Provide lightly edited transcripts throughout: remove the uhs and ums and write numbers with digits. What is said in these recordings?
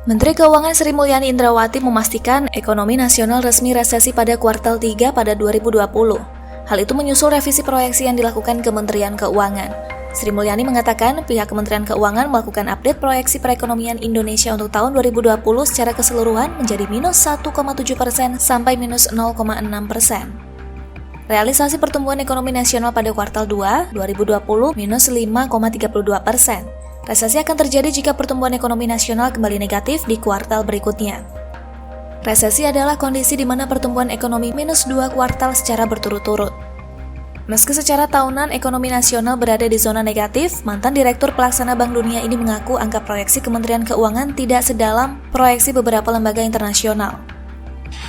Menteri Keuangan Sri Mulyani Indrawati memastikan ekonomi nasional resmi resesi pada kuartal 3 pada 2020. Hal itu menyusul revisi proyeksi yang dilakukan Kementerian Keuangan. Sri Mulyani mengatakan pihak Kementerian Keuangan melakukan update proyeksi perekonomian Indonesia untuk tahun 2020 secara keseluruhan menjadi minus 1,7% sampai minus 0,6%. Realisasi pertumbuhan ekonomi nasional pada kuartal 2 2020 minus 5,32%. Resesi akan terjadi jika pertumbuhan ekonomi nasional kembali negatif di kuartal berikutnya. Resesi adalah kondisi di mana pertumbuhan ekonomi minus 2 kuartal secara berturut-turut. Meski secara tahunan ekonomi nasional berada di zona negatif, mantan Direktur Pelaksana Bank Dunia ini mengaku angka proyeksi Kementerian Keuangan tidak sedalam proyeksi beberapa lembaga internasional.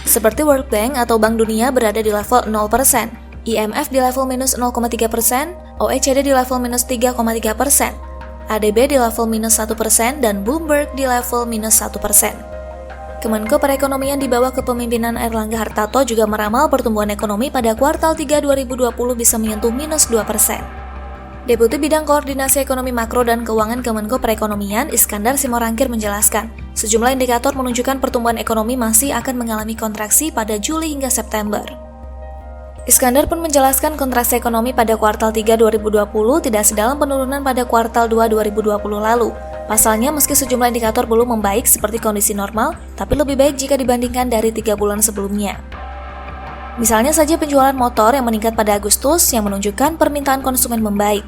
Seperti World Bank atau Bank Dunia berada di level 0%, IMF di level minus 0,3%, OECD di level minus 3,3%, ADB di level minus 1%, dan Bloomberg di level minus 1%. Kemenko Perekonomian di bawah kepemimpinan Airlangga Hartarto juga meramal pertumbuhan ekonomi pada kuartal 3 2020 bisa menyentuh minus 2%. Deputi Bidang Koordinasi Ekonomi Makro dan Keuangan Kemenko Perekonomian Iskandar Simorangkir menjelaskan, sejumlah indikator menunjukkan pertumbuhan ekonomi masih akan mengalami kontraksi pada Juli hingga September. Iskandar pun menjelaskan kontraksi ekonomi pada kuartal 3 2020 tidak sedalam penurunan pada kuartal 2 2020 lalu. Pasalnya, meski sejumlah indikator belum membaik seperti kondisi normal, tapi lebih baik jika dibandingkan dari 3 bulan sebelumnya. Misalnya saja penjualan motor yang meningkat pada Agustus yang menunjukkan permintaan konsumen membaik.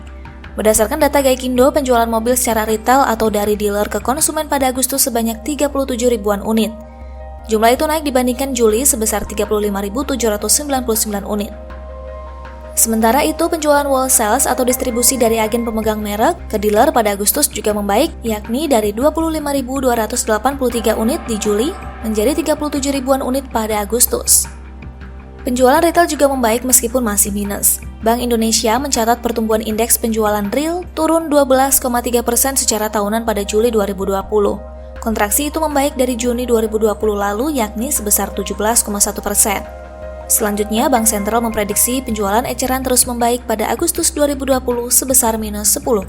Berdasarkan data Gaikindo, penjualan mobil secara retail atau dari dealer ke konsumen pada Agustus sebanyak 37 ribuan unit. Jumlah itu naik dibandingkan Juli sebesar 35.799 unit. Sementara itu, penjualan wholesale atau distribusi dari agen pemegang merek ke dealer pada Agustus juga membaik, yakni dari 25.283 unit di Juli menjadi 37 ribuan unit pada Agustus. Penjualan retail juga membaik meskipun masih minus. Bank Indonesia mencatat pertumbuhan indeks penjualan real turun 12,3% secara tahunan pada Juli 2020. Kontraksi itu membaik dari Juni 2020 lalu, yakni sebesar 17,1%. Selanjutnya, Bank Sentral memprediksi penjualan eceran terus membaik pada Agustus 2020 sebesar minus 10,1%.